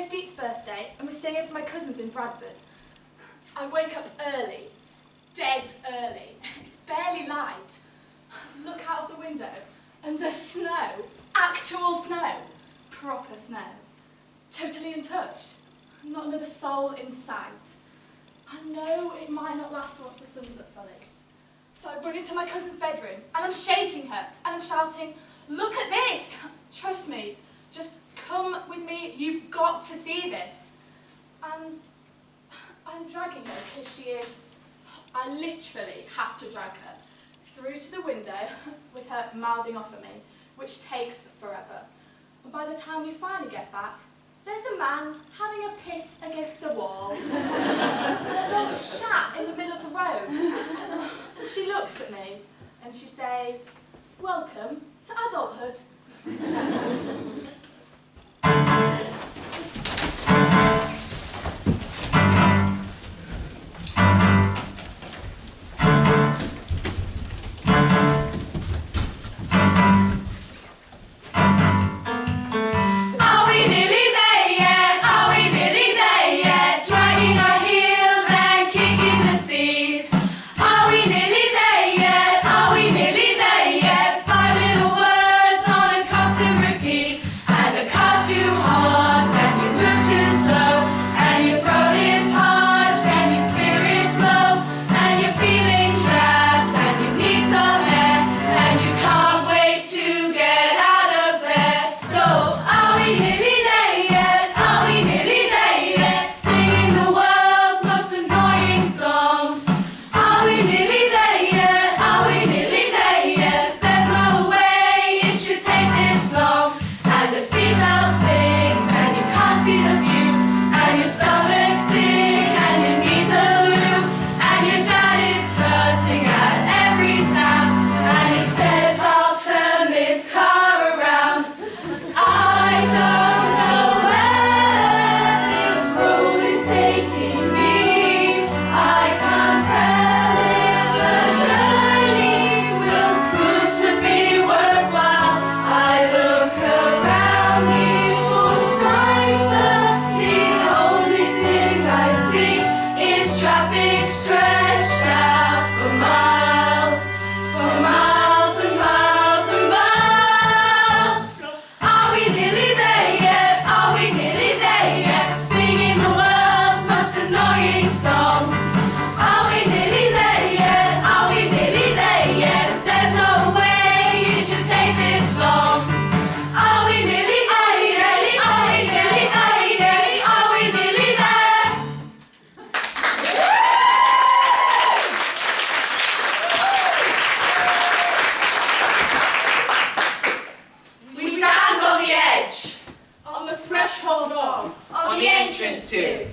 15th birthday and we're staying over at my cousin's in Bradford. I wake up early, dead early. It's barely light. Look out of the window and the snow, actual snow, proper snow, totally untouched. Not another soul in sight. I know it might not last once the sun's up fully. So I run into my cousin's bedroom and I'm shaking her and I'm shouting, "Look at this! Trust me, just come with me, you've got to see this." And I'm dragging her because she is, I literally have to drag her through to the window with her mouthing off at me, which takes forever. And by the time we finally get back, there's a man having a piss against a wall. A dog shat in the middle of the road. And she looks at me and she says, "Welcome to adulthood."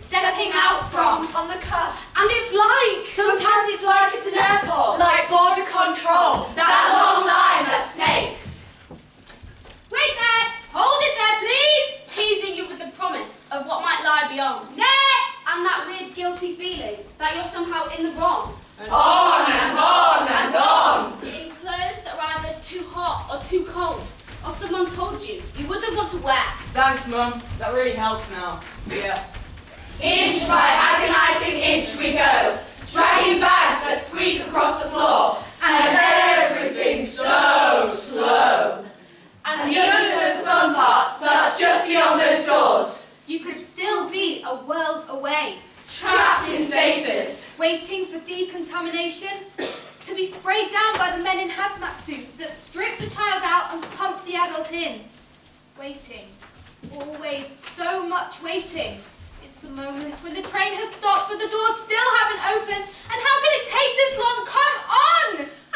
Stepping out from, on the cusp. And it's like, sometimes it's like it's an airport. Like border control, that long line that snakes. Wait there! Hold it there, please! Teasing you with the promise of what might lie beyond. Next! And that weird guilty feeling that you're somehow in the wrong. And on and on and on. In clothes that are either too hot or too cold. Or someone told you wouldn't want to wear. Thanks, Mum. That really helps now. Yeah. Inch by agonizing inch we go, dragging bags that squeak across the floor, and everything's so slow. And you know the fun part starts just beyond those doors. You could still be a world away, trapped in stasis, waiting for decontamination, to be sprayed down by the men in hazmat suits that strip the child out and pump the adult in. Waiting, always so much waiting. It's the moment when the train has stopped but the doors still haven't opened, and how can it take this long? Come on!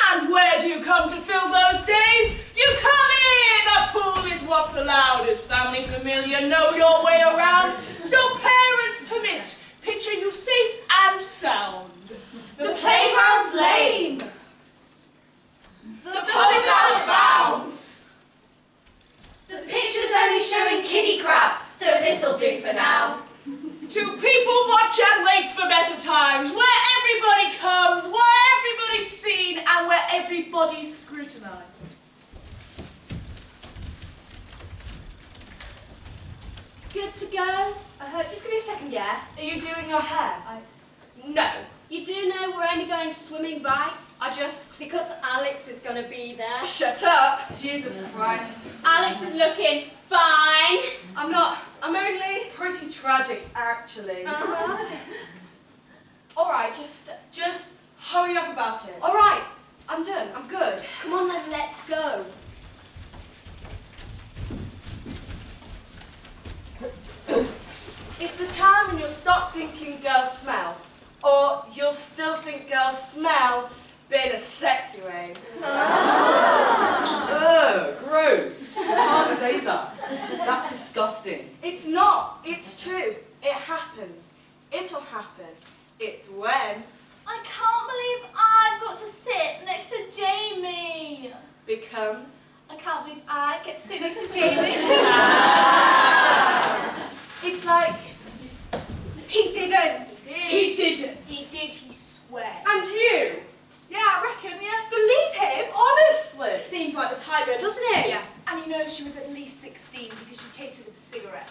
And where do you come to fill those days? You come in! The pool is what's allowed as family familiar, know your way around. So parents permit, picture you safe and sound. The playground's lame. The pub is out of bounds. The picture's only showing kiddie crap, so this'll do for now. Do people watch and wait for better times, where everybody comes, where everybody's seen, and where everybody's scrutinised? Good to go? Just give me a second, yeah? Are you doing your hair? No. You do know we're only going swimming, right? Because Alex is going to be there. Shut up. Jesus Christ. Alex is looking fine. I'm not. I'm only... Pretty tragic, actually. All right, Just hurry up about it. All right. I'm done. I'm good. Come on then, let's go. It's the time when you'll stop thinking girls smell. Or you'll still think girls smell, but in a sexy way. Ugh, gross. You can't say that. That's disgusting. It's not. It's true. It happens. It'll happen. It's when. I can't believe I've got to sit next to Jamie. Becomes. I can't believe I get to sit next to Jamie. It's like. He didn't. He didn't. He did, he swears. And you? Yeah, I reckon, yeah. Believe him? Honestly? Seems like the tiger, doesn't it? Yeah. And you know she was at least 16 because she tasted of cigarettes.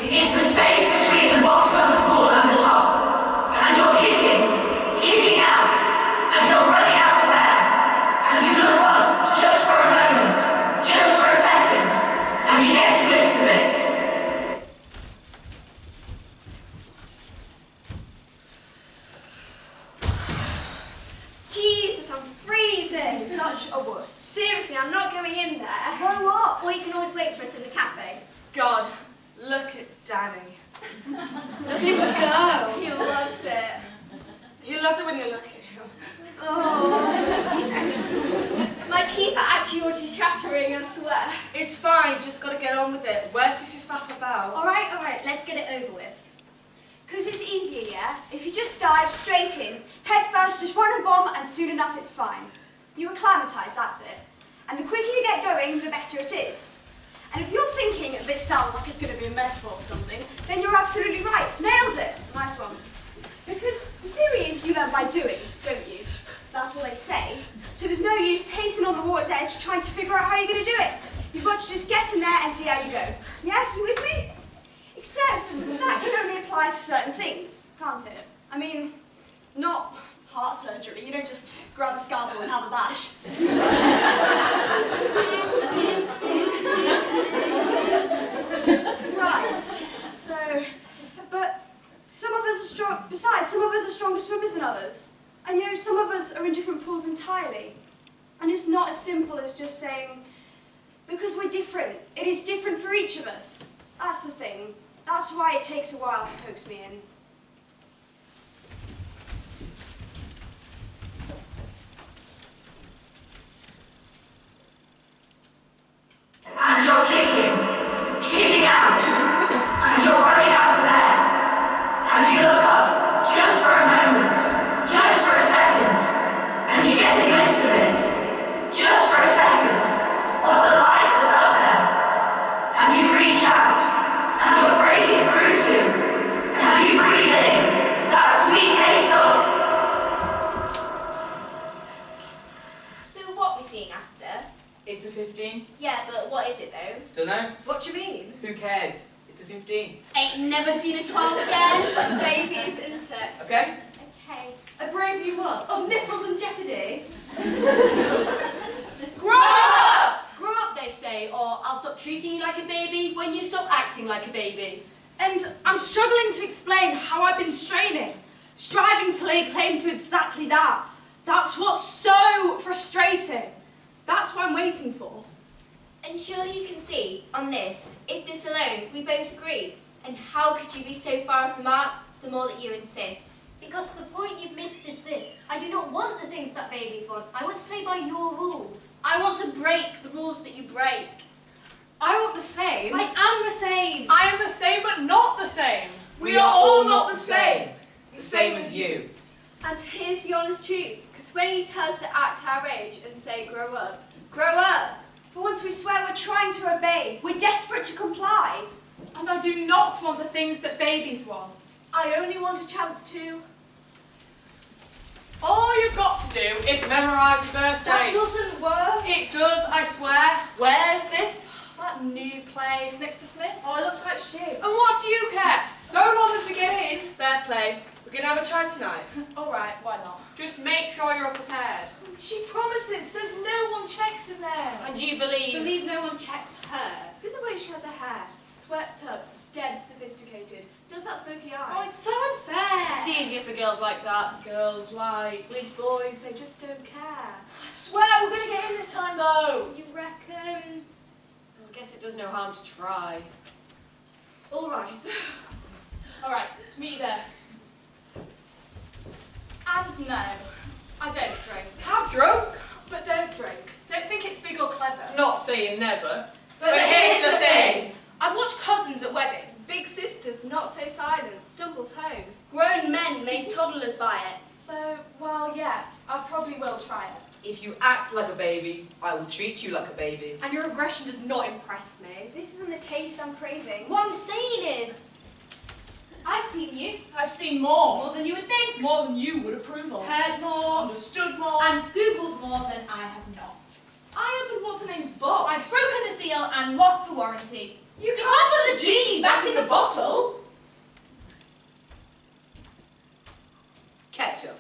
It's the space between the bottom of the pool and the top. And you're kicking out, and you're running out of air. And you look up just for a moment, just for a second, and you get a glimpse of it. Jesus, I'm freezing. Such a wuss. Seriously, I'm not going in there. Why not? Or you can always wait for us in the cafe. God, look at Danny. Look at him go. He loves it. He loves it when you look at him. My teeth are actually already chattering, I swear. It's fine, you just gotta get on with it. Worse if you faff about. All right, let's get it over with. Because it's easier, yeah? If you just dive straight in, head first, just run a bomb, and soon enough it's fine. You acclimatise, that's it. And the quicker you get going, the better it is. And if you're thinking that this sounds like it's going to be a metaphor for something, then you're absolutely right. Nailed it. Nice one. Because the theory is you learn by doing, don't you? That's what they say. So there's no use pacing on the water's edge trying to figure out how you're going to do it. You've got to just get in there and see how you go. Yeah? You with me? Except that can only apply to certain things, can't it? I mean, not heart surgery. You don't just grab a scalpel and have a bash. Right. So, but some of us are strong. Besides, some of us are stronger swimmers than others. And you know, some of us are in different pools entirely. And it's not as simple as just saying, because we're different. It is different for each of us. That's the thing. That's why it takes a while to coax me in. And you're kicking out, and you're running out of air. And you look up, just for a moment, just for a second, and you get a glimpse of it, just for a second, of the light that's up there. And you reach out, and you're breaking through to, and you breathe in that sweet taste of. So what we're seeing after? It's a 15. Yeah, but what is it though? Dunno. What do you mean? Who cares? It's a 15. Ain't never seen a 12 again. Babies, isn't it? Okay? Okay. A brave new what? Oh, nipples and jeopardy. Grow up! Grow up, they say, or I'll stop treating you like a baby when you stop acting like a baby. And I'm struggling to explain how I've been straining, striving to lay claim to exactly that. That's what's so frustrating. That's what I'm waiting for. And surely you can see, on this, if this alone, we both agree. And how could you be so far off the mark, the more that you insist? Because the point you've missed is this. I do not want the things that babies want. I want to play by your rules. I want to break the rules that you break. I want the same. I am the same. I am the same, but not the same. We are all not the same. The same as you. And here's the honest truth, because when you tell us to act our age and say grow up, grow up. For once we swear we're trying to obey. We're desperate to comply. And I do not want the things that babies want. I only want a chance to. All you've got to do is memorise your birthday. That doesn't work. It does, I swear. Where's this? That that new place next to Smith's? Oh, it looks like shit. And what do you care? So long as we get in. Fair play. We're going to have a try tonight. Alright, why not? Just make sure you're prepared. She promises, says no one checks in there. And do you believe? Believe no one checks her. See the way she has her hair? Swept up, dead sophisticated. Does that smoky eye? Oh, it's so unfair. It's easier for girls like that. Girls like... With boys, they just don't care. I swear we're going to get in this time though. You reckon? I guess it does no harm to try. Alright. Alright, meet you there. And no, I don't drink. Have drunk. But don't drink. Don't think it's big or clever. Not saying never. But here's the thing. I've watched cousins at weddings. Big sisters, not so silent, stumbles home. Grown men made toddlers by it. So, well, yeah, I probably will try it. If you act like a baby, I will treat you like a baby. And your aggression does not impress me. This isn't the taste I'm craving. What I'm saying is, I've seen you. I've seen more. More than you would think. More than you would approve of. Heard more. Understood more. And Googled more than I have not. I opened what's-her-name's box. I've broken the seal and lost the warranty. You can't put the genie back in the bottle. Ketchup.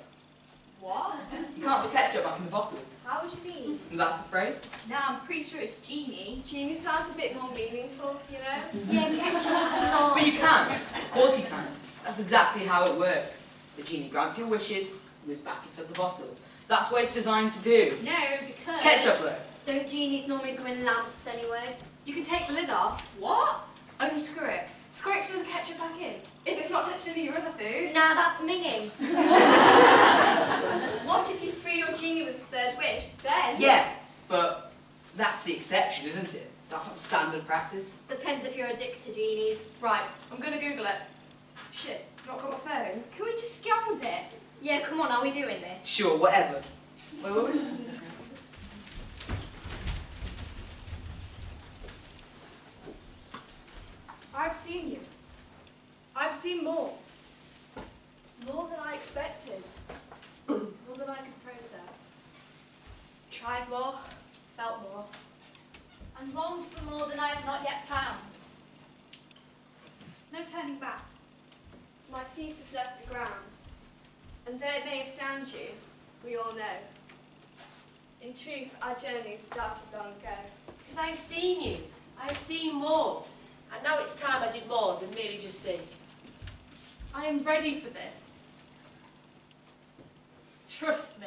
What? You can't put ketchup back in the bottle. How would you mean? And that's the phrase. Now I'm pretty sure it's genie. Genie sounds a bit more meaningful, you know? yeah, ketchup's not. But you can. Of course you can. That's exactly how it works. The genie grants your wishes and goes back inside the bottle. That's what it's designed to do. No, because... Ketchup though. Don't genies normally go in lamps anyway? You can take the lid off. What? Unscrew it. Screw it so the ketchup back in. If it's not touching any of your other food. Nah, that's minging. What if you free your genie with the third wish? Then... Yeah, but that's the exception, isn't it? That's not standard practice. Depends if you're addicted to genies. Right, I'm gonna Google it. Shit, not got my phone. Can we just get on with it? Yeah, come on, are we doing this? Sure, whatever. Wait. I've seen you. I've seen more. More than I expected. More than I could process. Tried more, felt more, and longed for more than I have not yet found. No turning back. My feet have left the ground, and though it may astound you, we all know. In truth, our journey started long ago. Because I've seen you. I've seen more. And now it's time I did more than merely just see. I am ready for this. Trust me.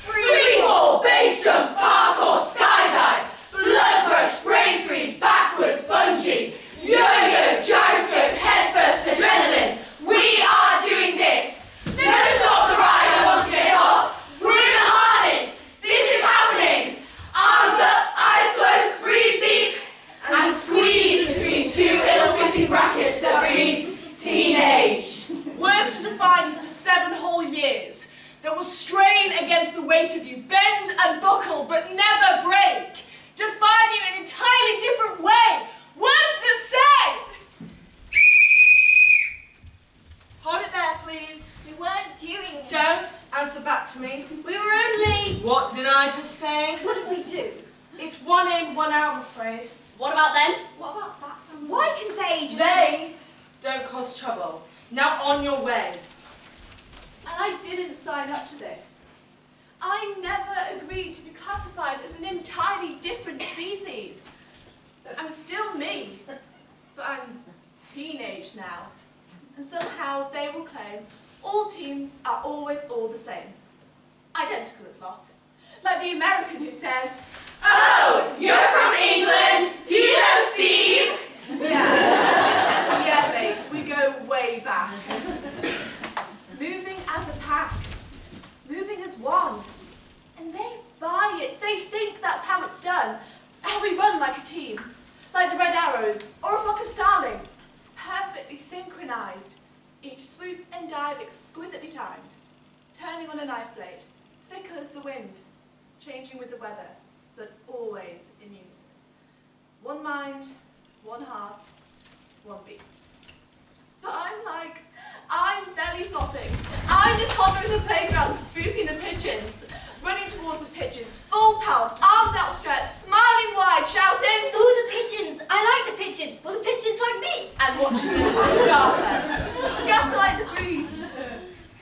Freefall, base jump, parkour, skydive, blood rush, brain freeze, backwards, bungee, yo-yo, gyroscope, headfirst, adrenaline. We are doing this. Never stop the ride, I want to get off. We're in the harness. This is happening. Arms up, eyes closed, breathe deep, and squeeze between two ill-fitting brackets that read teenage. Words to define you for 7 whole years. That will strain against the weight of you, bend and buckle, but never break. Define you in an entirely different way. Words that say. Hold it there, please. We weren't doing it. Don't answer back to me. We were only... What did I just say? What did we do? It's one in, one out, I'm afraid. What about them? What about that family? Why can they just... They don't cause trouble. Now on your way. And I didn't sign up to this. I never agreed to be classified as an entirely different species. I'm still me, but I'm teenage now. And somehow they will claim all teens are always all the same. Identical as lot. Like the American who says, Oh, you're from England. Do you know Steve? yeah, mate, we go way back. Moving as a pack, moving as one. And they buy it, they think that's how it's done. How we run like a team, like the Red Arrows, or a flock of starlings. Perfectly synchronized, each swoop and dive exquisitely timed. Turning on a knife blade, fickle as the wind, changing with the weather, but always in unison. one mind, one heart, one beat. But I'm belly flopping. I'm the toddler in the playground, spooking the pigeons, running towards the pigeons, full pelt, arms outstretched, smiling wide, shouting, Ooh, the pigeons! I like the pigeons! Well, the pigeons like me! and watching them scatter like the breeze.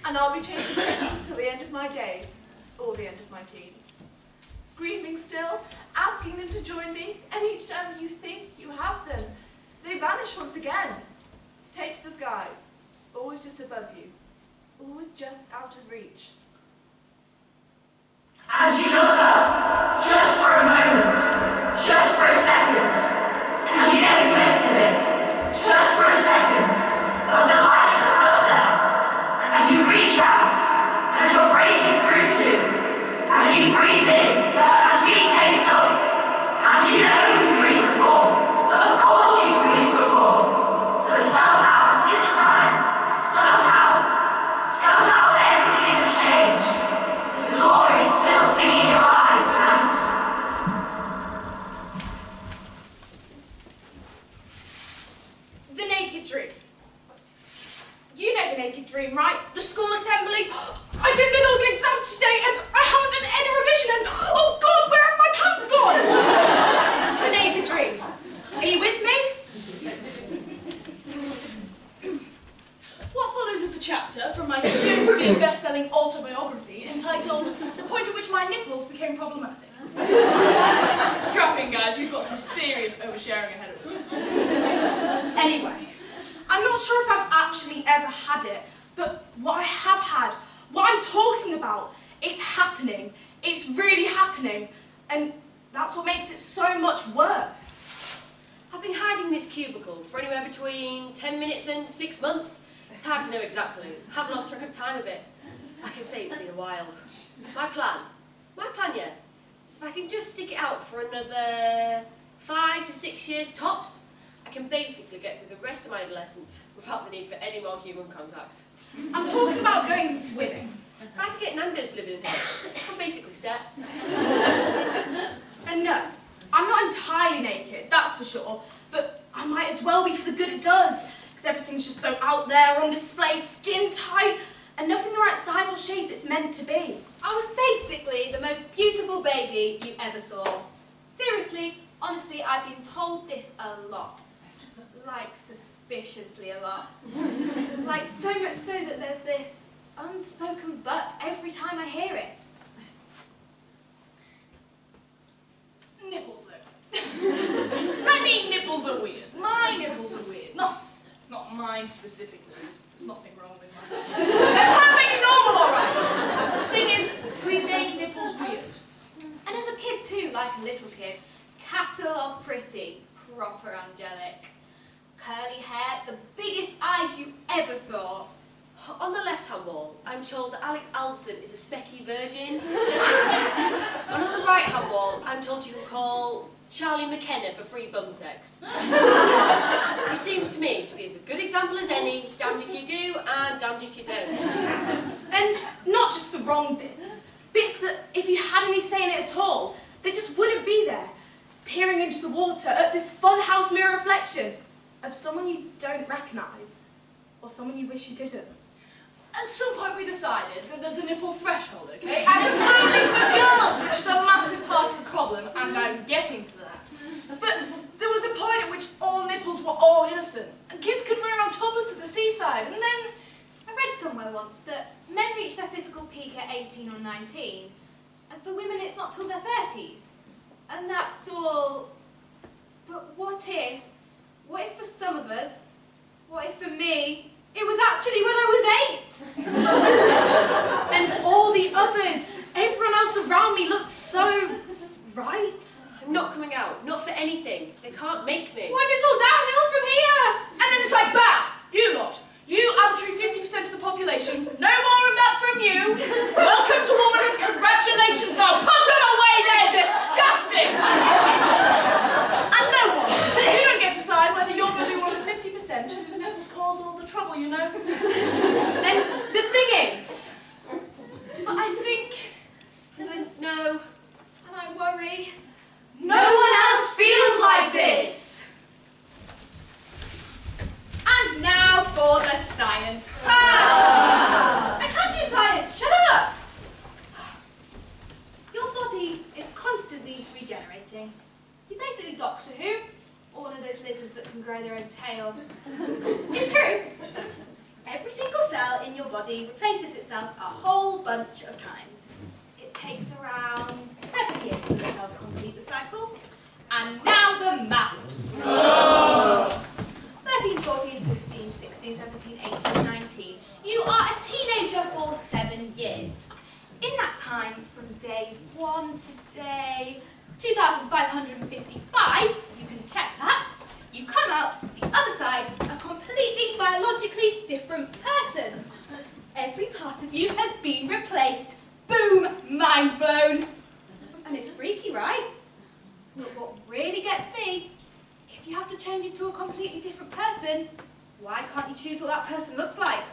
And I'll be chasing pigeons till the end of my days, or the end of my teens. Screaming still, asking them to join me, and each time you think you have them, they vanish once again. Take to the skies, always just above you, always just out of reach. And you look up, just for a moment, just for a second, and you get a glimpse of it, just for a second, of the light that's up there, and you reach out, and you're breaking through to, and you breathe in, a sweet taste of, and you know you breathed before, of course you breathed before, but somehow, this time, somehow everything has changed. The glory is still singing in your eyes, and The naked dream. You know the naked dream, right? The school assembly. I didn't know there was an exam today and I haven't done any revision and oh God, where have my pants gone? The naked dream. Are you with me? What follows is a chapter from my soon-to-be best-selling autobiography entitled The Point at Which My Nipples Became Problematic. Strap in, guys, we've got some serious oversharing ahead of us. Anyway, I'm not sure if I've actually ever had it, but what I have had, what I'm talking about, it's happening. It's really happening, and that's what makes it so much worse. I've been hiding in this cubicle for anywhere between 10 minutes and 6 months. It's hard to know exactly. I've lost track of time a bit. I can say it's been a while. My plan, yeah, is if I can just stick it out for another 5 to 6 years tops, I can basically get through the rest of my adolescence without the need for any more human contact. I'm talking about going swimming. I can get Nando to live in here. I'm basically set. And no, I'm not entirely naked, that's for sure, but I might as well be for the good it does, because everything's just so out there, on display, skin tight, and nothing the right size or shape it's meant to be. I was basically the most beautiful baby you ever saw. Seriously, honestly, I've been told this a lot. Like, suspiciously a lot. Like, so much so that there's this unspoken but every time I hear it. Nipples, though. I mean, nipples are weird. My nipples are weird. Not mine specifically. There's nothing wrong with mine. They're perfectly normal, all right. The thing is, we make nipples weird. And as a kid too, like a little kid, cattle are pretty, proper angelic. Curly hair, the biggest eyes you ever saw. On the left-hand wall, I'm told that Alex Alston is a specky virgin. And on the right-hand wall, I'm told you can call Charlie McKenna for free bum sex. Which seems to me to be as a good example as any, damned if you do and damned if you don't. And not just the wrong bits. Bits that, if you had any say in it at all, they just wouldn't be there. Peering into the water at this funhouse mirror reflection of someone you don't recognise, or someone you wish you didn't. At some point we decided that there's a nipple threshold, okay? And it's only for girls, which is a massive part of the problem, and I'm getting to that. But there was a point at which all nipples were all innocent, and kids could run around topless at the seaside, and then... I read somewhere once that men reach their physical peak at 18 or 19, and for women it's not till their 30s. And that's all... But what if for some of us, what if for me, it was actually when I was 8? And all the others, everyone else around me looked so right. I'm not coming out, not for anything. They can't make me. What if it's all downhill from here? And then it's like, bam! You lot, you arbitrary 50% of the population, no more of that from you. Welcome to womanhood, congratulations, now put them away, they're disgusting! And no one, you don't get to decide whether you're going to be one of the 50% whose nipples cause all the trouble, you know? And the thing is, but I think, And I know, And I worry. no one else feels like this! regenerating. You're basically Doctor Who, or one of those lizards that can grow their own tail. It's true. Every single cell in your body replaces itself a whole bunch of times. It takes around 7 years for the cell to complete the cycle. And now the maths. 13, 14, 15, 16, 17, 18, 19. You are a teenager for 7 years. In that time, from day 1 to day 2,555, you can check that, you come out the other side a completely biologically different person. Every part of you has been replaced. Boom! Mind blown. And it's freaky, right? But what really gets me, if you have to change into a completely different person, why can't you choose what that person looks like?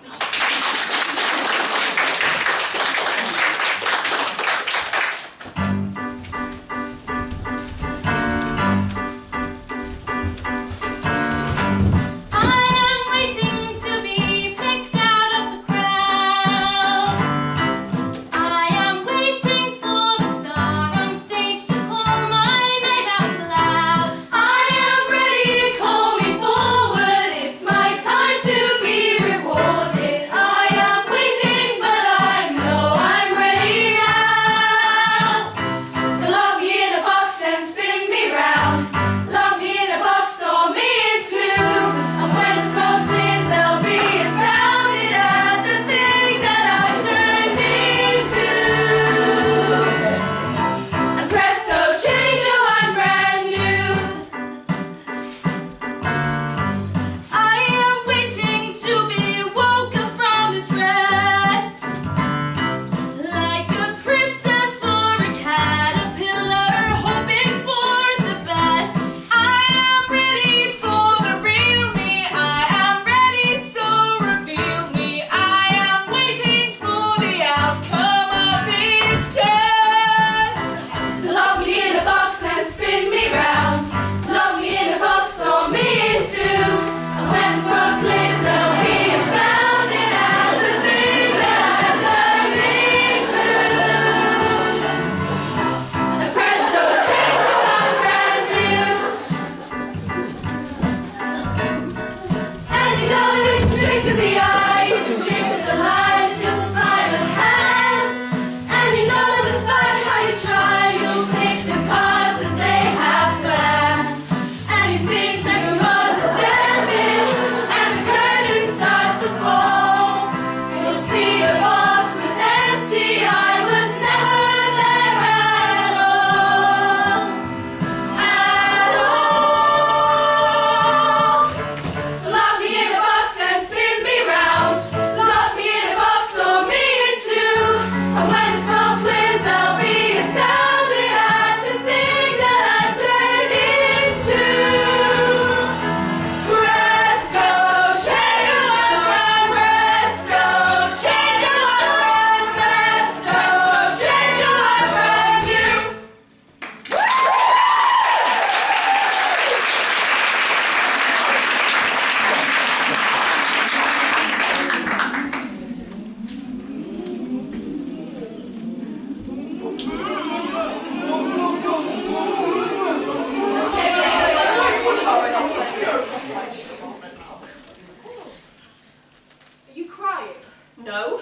No.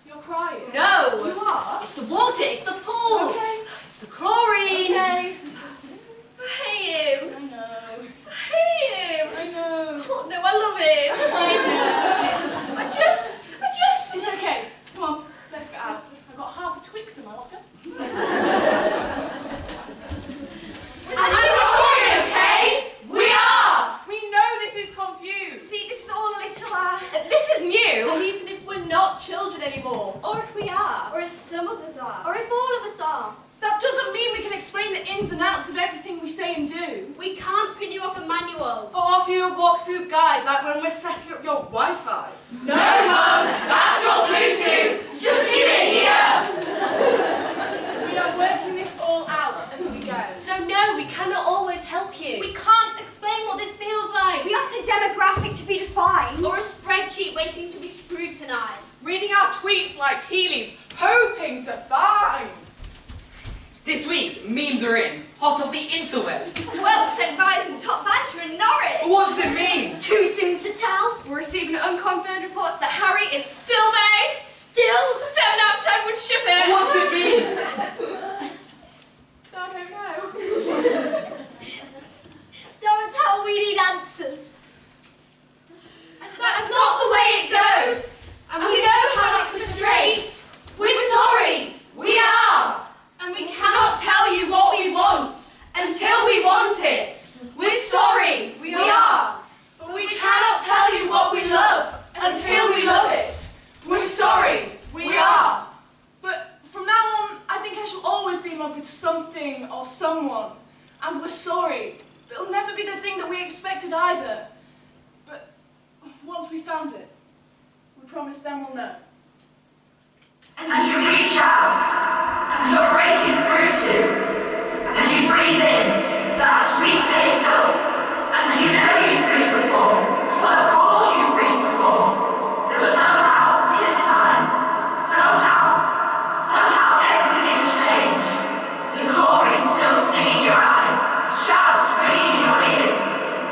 You're crying? No. You are? It's the water, it's the pool. Okay. It's the chlorine. Okay. I hate him. I know. I hate him. I know. Oh, no, I love him. I know. I just. It's okay. Come on, let's get out. I've got half a Twix in my locker. Are you sorry, okay? We are! We know this is confused. See, this is all a little, This is new. And even if we're not children anymore, Or if we are. Or if some of us are. Or if all of us are. That doesn't mean we can explain the ins and outs of everything we say and do. We can't print you off a manual. or offer you a walkthrough guide like when we're setting up your Wi-Fi. No, Mum, that's your Bluetooth. Just keep it here. We are working this all out as we go. So no, we cannot always help you. We can't explain what this feels like. we want a demographic to be defined. Or a spreadsheet waiting to be scrutinised. Reading out tweets like tea leaves, hoping to find. This week's Memes are in. Hot off the interweb. 12% rise in top banter in Norwich. What does it mean? Too soon to tell. We're receiving unconfirmed reports that Harry is still there. Still? 7 out of 10 would ship it. What does it mean? I don't know. Don't tell, we need answers. That's not the way it goes. And we know how that frustrates. We're sorry. We are. And we cannot tell you what we want until we want it. We're sorry, we are. But we cannot tell you what we love until we love it. We're sorry, we are. But from now on, I think I shall always be in love with something or someone. And we're sorry. But it'll never be the thing that we expected either. But once we found it, we promise then we'll know. And you reach out, and you're breaking through to, and you breathe in that sweet taste of, and you know you've breathed before, but of course you've breathed before. But somehow, this time, somehow everything has changed. The glory still stinging your eyes, shouts ringing in your ears,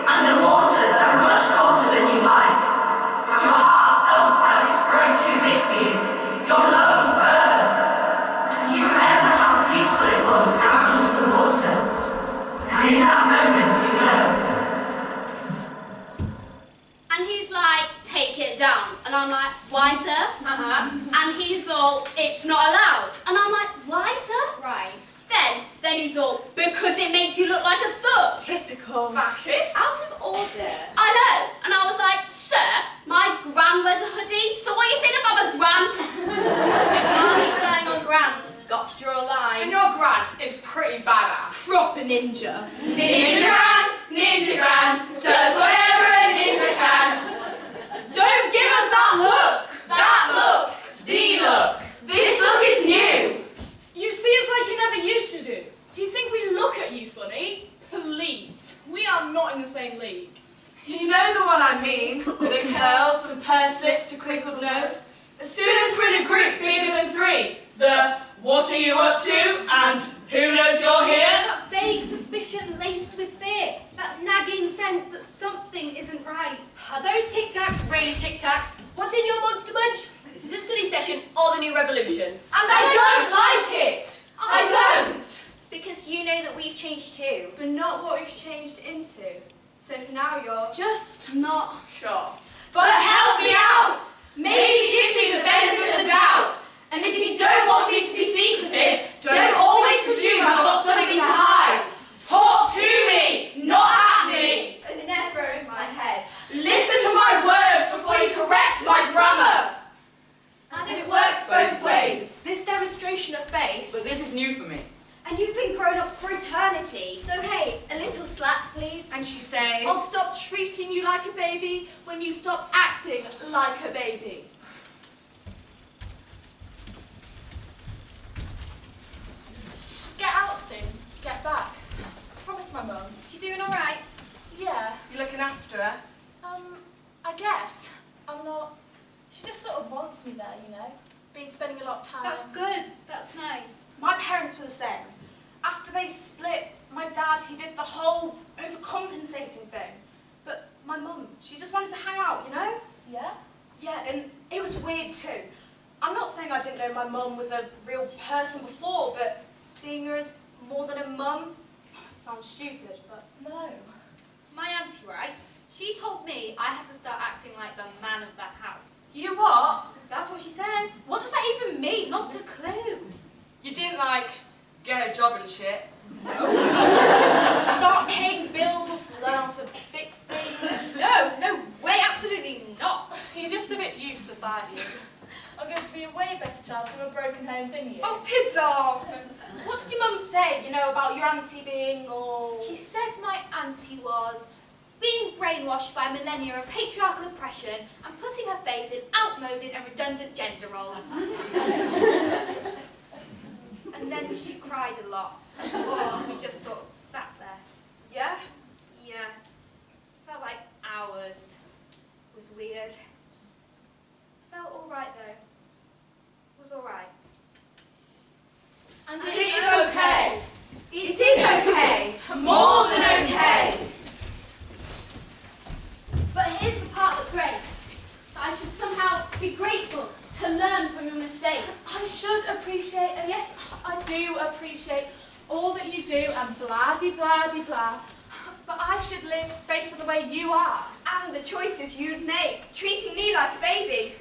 and the water that rushed colder than you like. Your heart feels like it's grown too big for you. Your lungs burn. And you remember how peaceful it was down under the water. And in that moment you know. And he's like, take it down. And I'm like, why, sir? And he's all, it's not allowed. And I'm like, why, sir? Right. Then he's all, because it makes you look like a thug. Typical. Fascist. Out of order. I know. And I was like, sir, my gran wears a hoodie, so what are you saying about my gran? Army styling on grands. Got to draw a line. And your gran is pretty badass. Proper ninja. Ninja Gran, does whatever a ninja can. Don't give us that look, the look. This look is new. You see us like you never used to do. You think we look at you funny? Please, we are not in the same league. You know the one I mean. The curls from pursed lips to crinkled nose. As soon as we're in a group bigger than 3, the what are you up to and who knows you're here? That vague suspicion laced with fear. That nagging sense that something isn't right. Are those Tic Tacs really Tic Tacs? What's in your Monster Munch? This is a study session or the new revolution. And I don't like it. I don't. Because you know that we've changed too. But not what we've changed into. So for now you're Just not sure. But help me out. Maybe give me the benefit of the doubt. And if you don't want me to be secretive, don't always presume I've got something to hide. Talk to me, not at me. and never in my head. Listen to my words before you correct my grammar. And it works both ways. This demonstration of faith. But this is new for me. And you've been grown up for eternity. So hey, a little slack, please. And she says, I'll stop treating you like a baby when you stop acting like a baby. Get out soon. Get back. Promise my mum. she doing all right? Yeah. You looking after her? I guess. I'm not... She just sort of wants me there, you know. Been spending a lot of time. That's good. That's nice. My parents were the same. After they split, my dad, he did the whole overcompensating thing. But my mum, she just wanted to hang out, you know? Yeah? Yeah, and it was weird too. I'm not saying I didn't know my mum was a real person before, but seeing her as more than a mum sounds stupid, but no. My auntie, right? She told me I had to start acting like the man of that house. You what? That's what she said. What does that even mean? Not a clue. You didn't like get a job and shit? Start paying bills, learn how to fix things. No way, absolutely not. You're just a bit useless, aren't you? I'm going to be a way better child from a broken home than you. Oh, piss off. What did your mum say, you know, about your auntie being all... She said my auntie was being brainwashed by millennia of patriarchal oppression and putting her faith in outmoded and redundant gender roles. And then she cried a lot. We just sort of sat there. Yeah? Yeah. Felt like hours. It was weird. Felt alright though. Was alright. And it's okay. do and blah-de-blah-de-blah. But I should live based on the way you are. And the choices you'd make, treating me like a baby.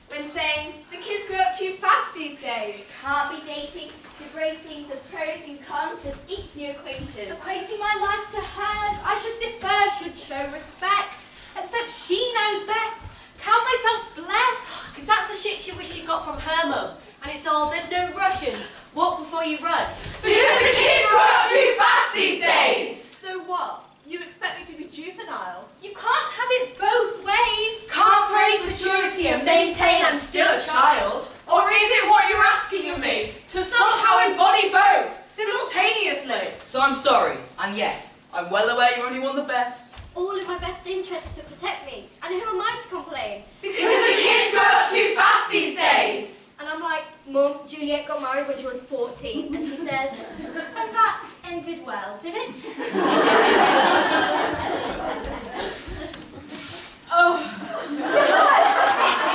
When saying, the kids grow up too fast these days. Can't be dating, debating the pros and cons of each new acquaintance. Equating my life to hers, I should defer, should show respect. Except she knows best. Count myself blessed. Because that's the shit she wish she got from her mum. And it's all, there's no Russians, walk before you run. Because the kids grow up too fast these days! So what? You expect me to be juvenile? You can't have it both ways. Can't praise maturity and maintain I'm still a child? Or is it what you're asking of me, to somehow embody both, simultaneously? So I'm sorry, and yes, I'm well aware you only want the best. All in my best interest to protect me. And who am I to complain? Because the kids grow up too fast these days! And I'm like, Mum, Juliet got married when she was 14. And she says, And that ended well, did it?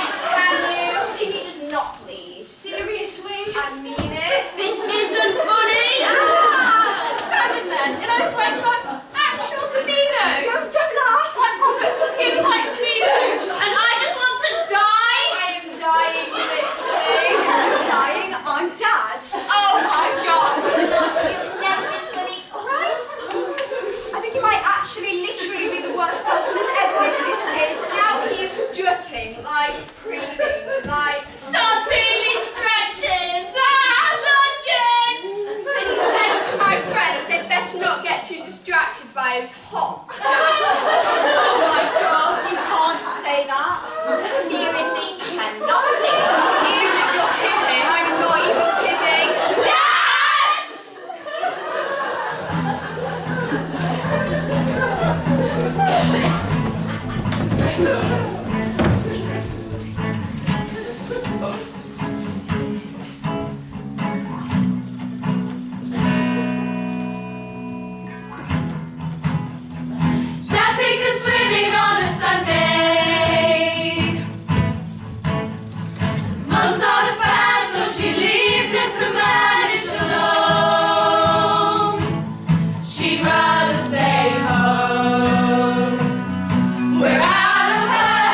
Dad! Can you just not, please? Seriously? I mean it. this isn't funny! Stand in then, and I swear to God, actual speedos. Don't laugh! Like proper skin-tight speedos. And I just want to die! I am dying, literally. You're dying, I'm Dad. Oh my God. You've never been funny, alright? I think you might actually literally be the worst person that's ever existed. Now he's strutting, like breathing, like Stop doing these stretches! Lunges! And he says to my friends they better not get too distracted by his hot. Oh my God, you can't say that. Seriously, you cannot say that. Even if you're kidding, I'm not even kidding. Dad takes us swimming on a Sunday. Mum's not a fan, so she leaves us to manage alone. She'd rather stay home. We're out of her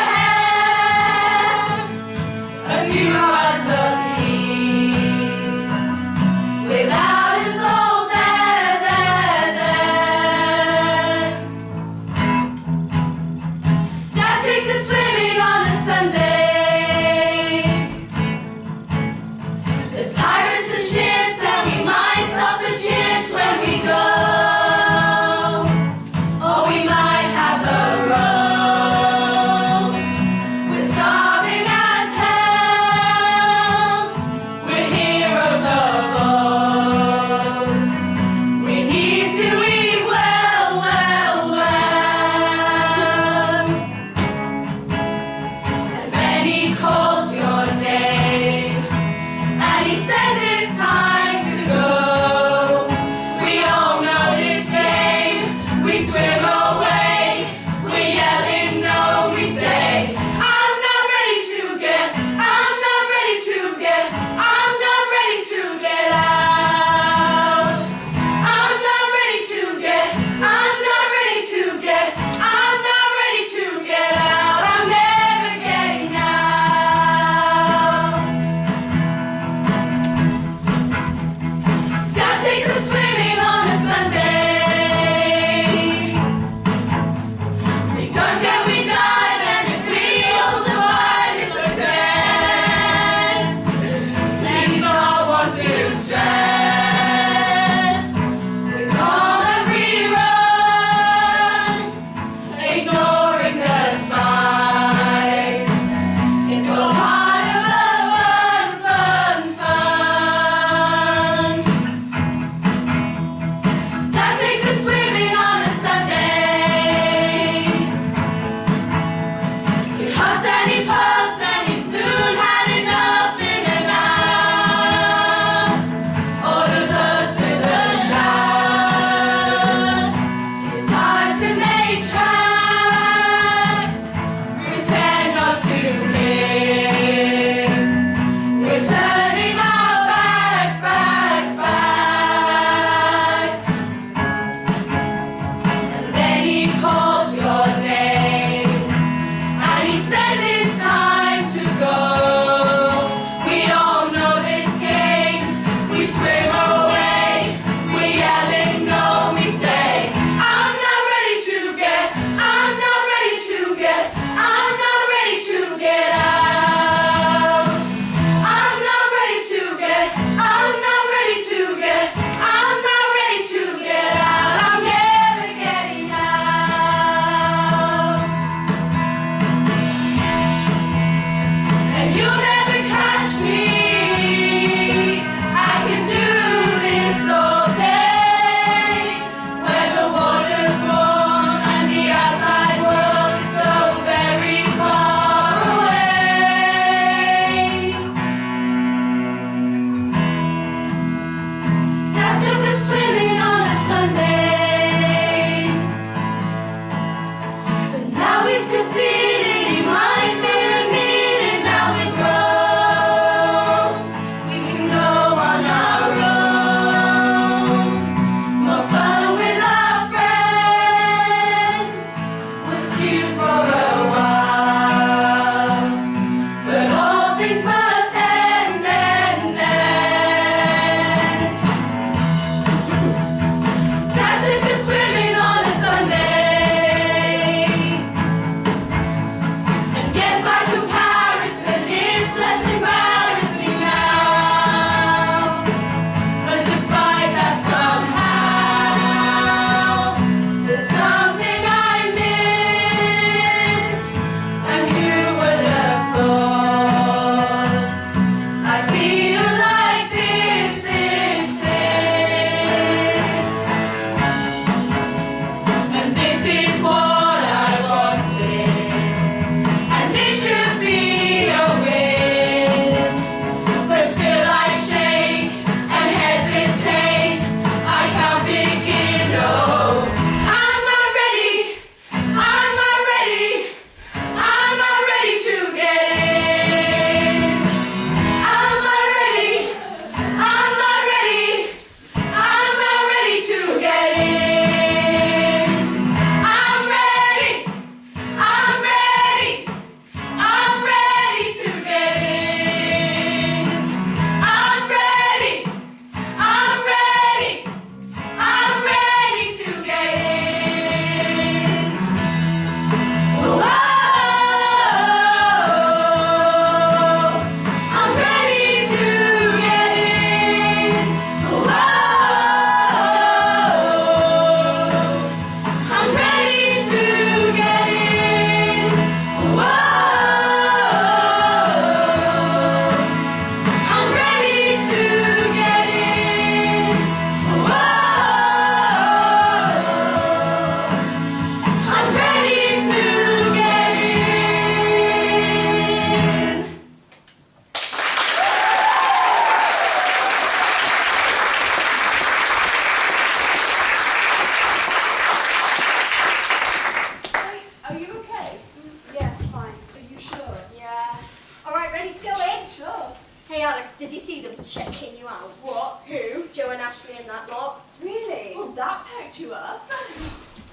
checked you up.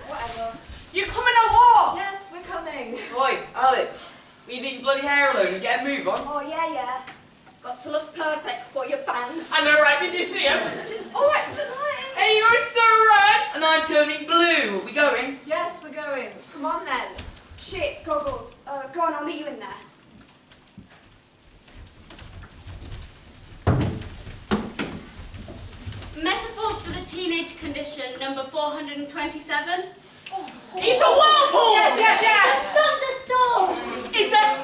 Whatever. You coming or what? Yes, we're coming. Oi, Alex, will you leave your bloody hair alone and get a move on? Oh, yeah. Got to look perfect for your fans. I know, right? Did you see him? Alright, just Hey, you're so red. And I'm turning blue. Are we going? Yes, we're going. Come on then. Shit, goggles. Go on, I'll meet you in there. Metaphors for the teenage condition, number 427. He's a whirlpool. Yes. A thunderstorm.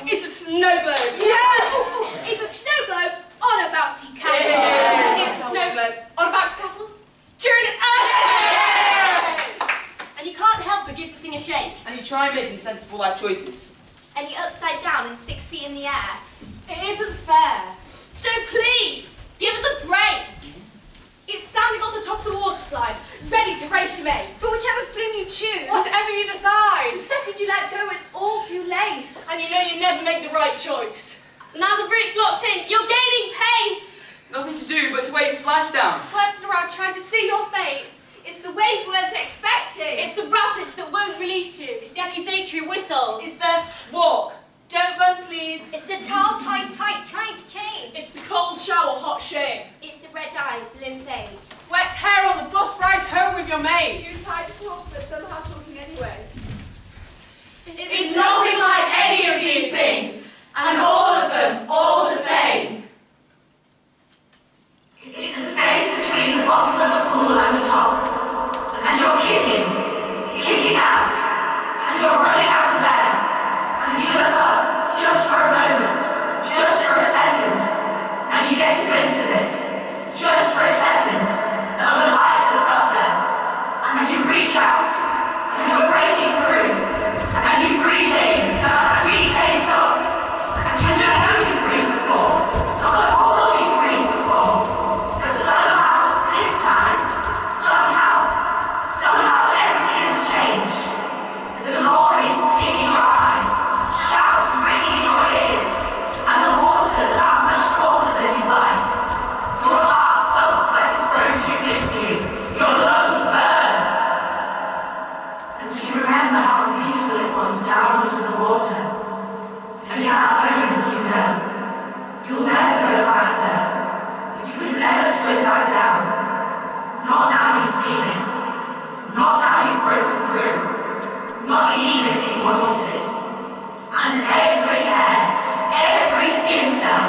It's a snow globe. It's a snow globe on a bouncy castle. It's a snow globe on a bouncy castle. During an And you can't help but give the thing a shake. And you try making sensible life choices. And you're upside down and 6 feet in the air. It isn't fair. So please, give us a break. It's standing on the top of the water slide, ready to race your mate. But whichever flume you choose. Whatever you decide. The second you let go, it's all too late. And you know you never make the right choice. Now the route's locked in, you're gaining pace. Nothing to do but to wait for splashdown. Glancing around trying to see your fate. It's the wave we weren't expecting. It's the rapids that won't release you. It's the accusatory whistle. It's the walk. Don't run, please. It's the towel tight trying to change. It's the cold shower, hot shame. It's the red eyes, limbs ache. Wet hair on the bus ride home with your mate. Too tired to talk, but somehow talking anyway. It's nothing like any of these things, and all of them, all the same. It's the space between the bottom of the pool and the top. And you're kicking out, and you're running out of air. And you look up just for a moment, just for a second, and you get a glimpse of it, just for a second, of the light that's up there. And you reach out, and you're breaking through, and you breathe in that sweet taste of, and you know you've breathed before, not at all you've breathed before, but somehow, this time, somehow everything has changed. The glory in your eyes, shouts ringing in your ears, and the water that much colder than you like. Your heart thumps like it's frozen within you. Your lungs burn. And you remember how peaceful it was down into the water. And how only you know. You'll never go back there. You could never swim back down. Not now you've seen it. Not now you've broken through. Not even if you wanted it. And every hair, every skin cell,